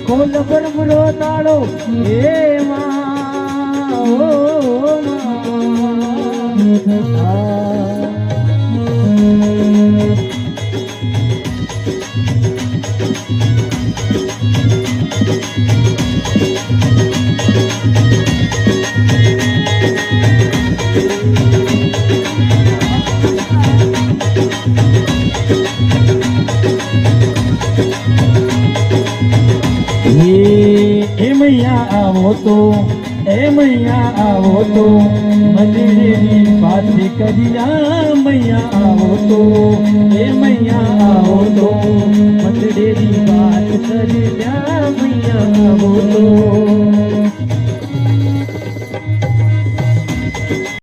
ખોલ પરમરો તાળો હે માં ઓ એ મૈયા આવો તો મંદિરની પાછી કર્યા મૈયા આવો તો એ મૈયા આવો તો મંદિરની વાત કર્યા મૈયા આવો તો